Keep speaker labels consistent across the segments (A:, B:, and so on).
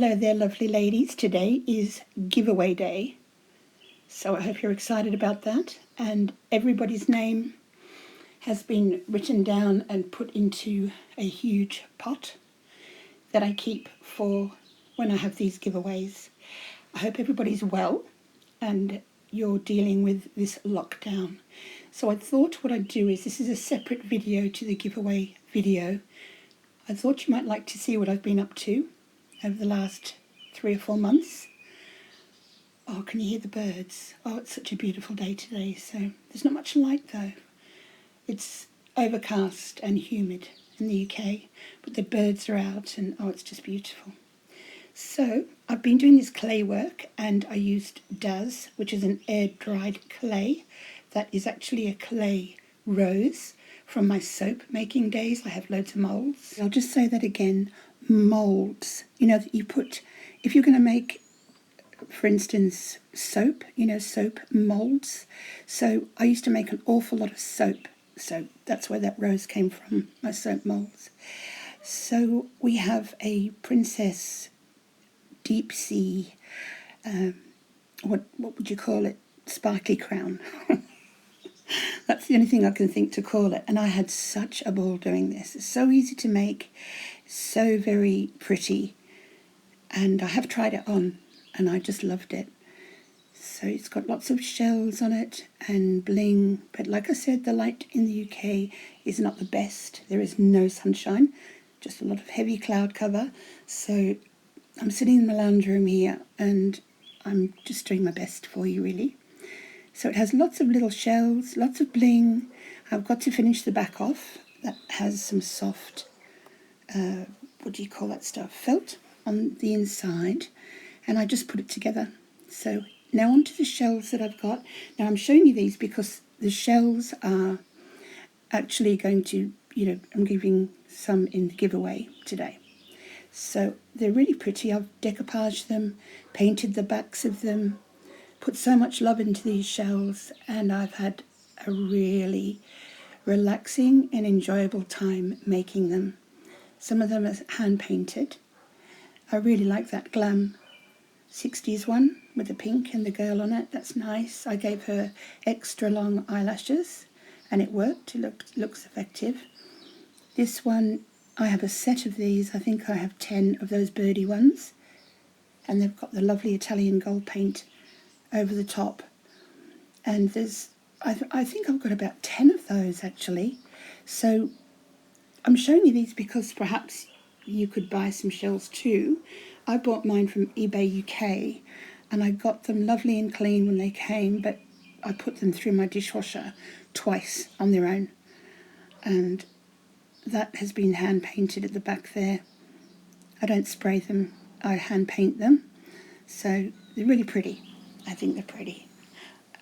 A: Hello there, lovely ladies. Today is giveaway day, so I hope you're excited about that. And everybody's name has been written down and put into a huge pot that I keep for when I have these giveaways. I hope everybody's well and you're dealing with this lockdown. So I thought what I'd do is, this is a separate video to the giveaway video. I thought you might like to see what I've been up to over the last 3 or 4 months. Oh, can you hear the birds? Oh, it's such a beautiful day today. So there's not much light though. It's overcast and humid in the UK, but the birds are out and oh, it's just beautiful. So I've been doing this clay work, and I used Daz, which is an air-dried clay. That is actually a clay rose from my soap making days. I have loads of moulds. I'll just say that again, moulds. You know, that you put, if you're going to make, for instance, soap, you know, soap moulds. So I used to make an awful lot of soap. So that's where that rose came from, my soap moulds. So we have a princess deep sea, what would you call it? Sparkly crown. That's the only thing I can think to call it. And I had such a ball doing this. It's so easy to make, so very pretty. And I have tried it on and I just loved it. So it's got lots of shells on it and bling. But like I said, the light in the UK is not the best. There is no sunshine, just a lot of heavy cloud cover. So I'm sitting in the lounge room here and I'm just doing my best for you, really. So it has lots of little shells, lots of bling. I've got to finish the back off. That has some soft, what do you call that stuff? Felt on the inside. And I just put it together. So now onto the shells that I've got. Now I'm showing you these because the shells are actually going to, you know, I'm giving some in the giveaway today. So they're really pretty. I've decoupaged them, painted the backs of them, put so much love into these shells, and I've had a really relaxing and enjoyable time making them. Some of them are hand painted. I really like that glam 60s one with the pink and the girl on it. That's nice. I gave her extra long eyelashes and it worked. It looks effective. This one, I have a set of these. I think I have 10 of those birdie ones, and they've got the lovely Italian gold paint over the top. And there's, I think I've got about 10 of those actually. So I'm showing you these because perhaps you could buy some shells too. I bought mine from eBay UK and I got them lovely and clean when they came, but I put them through my dishwasher twice on their own. And that has been hand painted at the back there. I don't spray them, I hand paint them. So they're really pretty. I think they're pretty.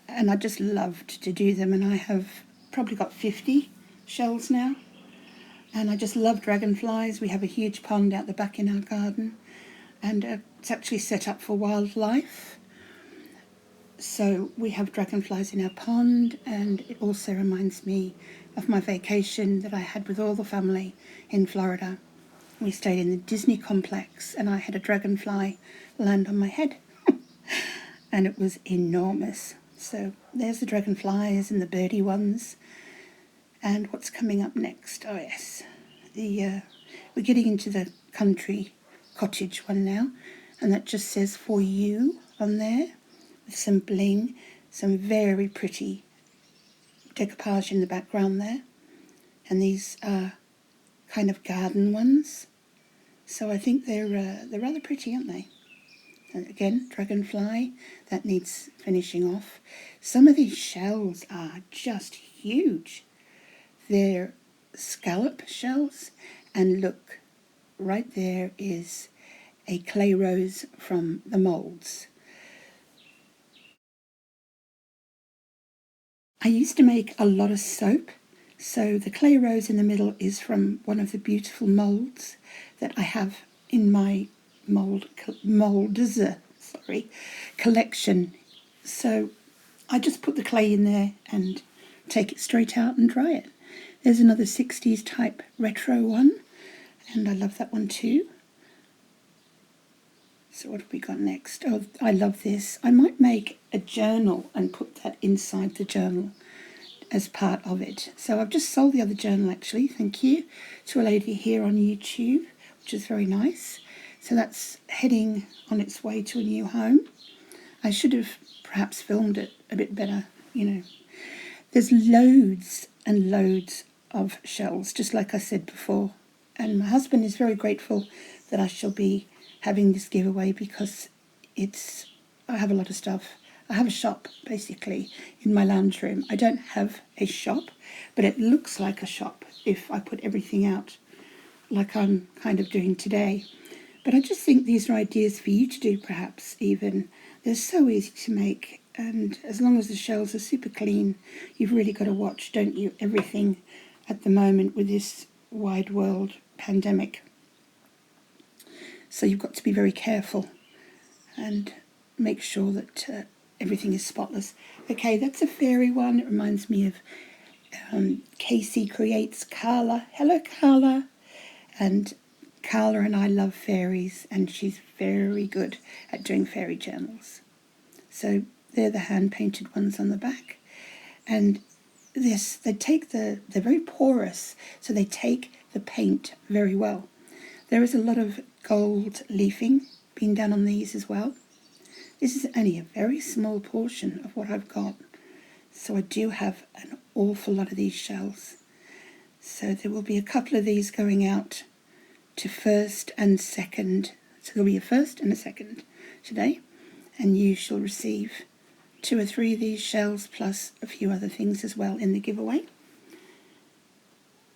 A: And I just loved to do them, and I have probably got 50 shells now. And I just love dragonflies. We have a huge pond out the back in our garden, and it's actually set up for wildlife. So we have dragonflies in our pond, and it also reminds me of my vacation that I had with all the family in Florida. We stayed in the Disney complex and I had a dragonfly land on my head. And it was enormous. So there's the dragonflies and the birdie ones. And what's coming up next? Oh yes, we're getting into the country cottage one now, and that just says "for you" on there with some bling, some very pretty decoupage in the background there. And these are kind of garden ones. So I think they're rather pretty, aren't they? And again, dragonfly, that needs finishing off. Some of these shells are just huge. They're scallop shells, and look, right there is a clay rose from the moulds. I used to make a lot of soap, so the clay rose in the middle is from one of the beautiful moulds that I have in my collection. So I just put the clay in there and take it straight out and dry it. There's another 60s type retro one, and I love that one too. So what have we got next? Oh, I love this. I might make a journal and put that inside the journal as part of it. So I've just sold the other journal actually, thank you, to a lady here on YouTube, which is very nice. So that's heading on its way to a new home. I should have perhaps filmed it a bit better, you know. There's loads and loads of shells, just like I said before. And my husband is very grateful that I shall be having this giveaway because I have a lot of stuff. I have a shop, basically, in my lounge room. I don't have a shop, but it looks like a shop if I put everything out like I'm kind of doing today. But I just think these are ideas for you to do, perhaps, even. They're so easy to make, and as long as the shells are super clean, you've really got to watch, don't you, everything at the moment with this wide world pandemic. So you've got to be very careful and make sure that everything is spotless. Okay, that's a fairy one. It reminds me of Casey Creates Carla. Hello, Carla. And Carla and I love fairies, and she's very good at doing fairy journals. So they're the hand-painted ones on the back. And this, they're very porous, so they take the paint very well. There is a lot of gold leafing being done on these as well. This is only a very small portion of what I've got. So I do have an awful lot of these shells. So there will be a couple of these going out to first and second. So there'll be a first and a second today. And you shall receive 2 or 3 of these shells plus a few other things as well in the giveaway.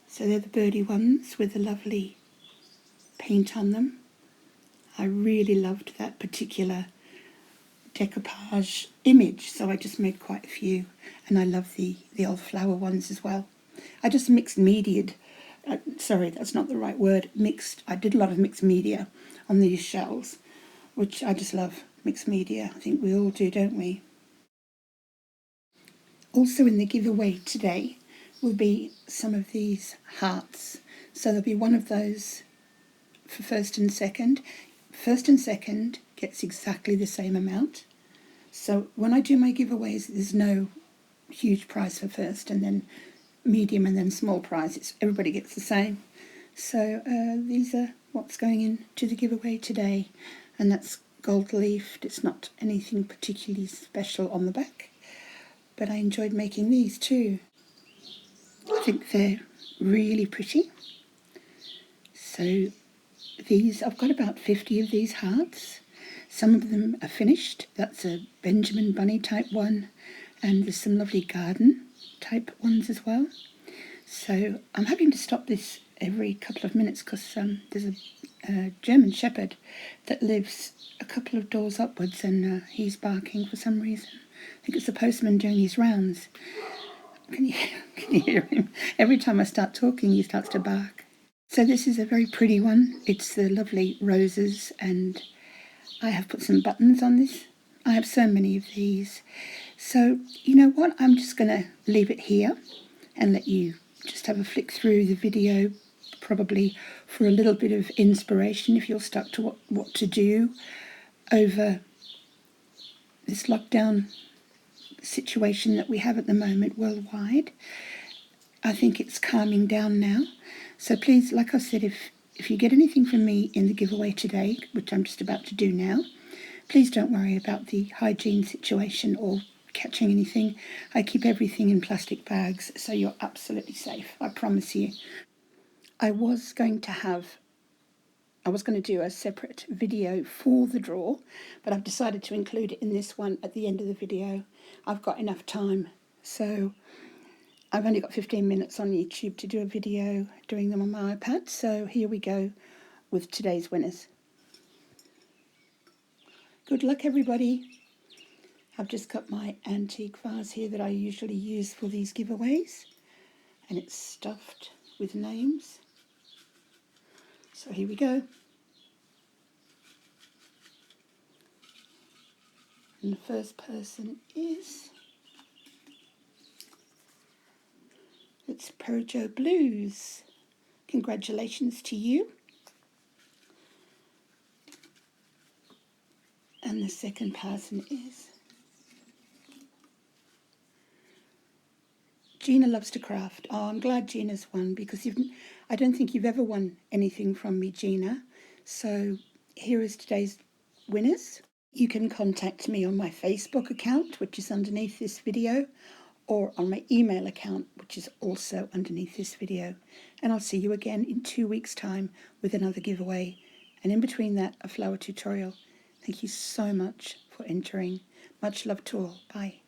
A: So they're the birdie ones with the lovely paint on them. I really loved that particular decoupage image, so I just made quite a few, and I love the old flower ones as well. I just mixed media'd, sorry, that's not the right word, I did a lot of mixed media on these shells, which I just love, mixed media. I think we all do, don't we? Also in the giveaway today will be some of these hearts. So there'll be one of those for first and second. First and second gets exactly the same amount. So when I do my giveaways, there's no huge prize for first and then medium and then small prize. Everybody gets the same. So these are what's going into the giveaway today, and that's gold leafed. It's not anything particularly special on the back, but I enjoyed making these too. I think they're really pretty. So these, I've got about 50 of these hearts. Some of them are finished. That's a Benjamin Bunny type one, and there's some lovely garden type ones as well. So I'm having to stop this every couple of minutes because there's a German Shepherd that lives a couple of doors upwards, and he's barking for some reason. I think it's the postman doing his rounds. Can you hear him? Every time I start talking, he starts to bark. So this is a very pretty one. It's the lovely roses, and I have put some buttons on this. I have so many of these. So you know what? I'm just going to leave it here and let you just have a flick through the video, probably for a little bit of inspiration if you're stuck to what to do over this lockdown situation that we have at the moment worldwide. I think it's calming down now. So please, like I said, if you get anything from me in the giveaway today, which I'm just about to do now, please don't worry about the hygiene situation or catching anything. I keep everything in plastic bags, so you're absolutely safe, I promise you. I was going to do a separate video for the draw, but I've decided to include it in this one at the end of the video. I've got enough time, so I've only got 15 minutes on YouTube to do a video doing them on my iPad, so here we go with today's winners. Good luck, everybody. I've just got my antique vase here that I usually use for these giveaways, and it's stuffed with names. So here we go. And the first person is... it's Perjo Blues. Congratulations to you. And the second person is Gina Loves to Craft. Oh, I'm glad Gina's won, because I don't think you've ever won anything from me, Gina. So here is today's winners. You can contact me on my Facebook account, which is underneath this video, or on my email account, which is also underneath this video. And I'll see you again in 2 weeks' time with another giveaway. And in between that, a flower tutorial. Thank you so much for entering. Much love to all. Bye.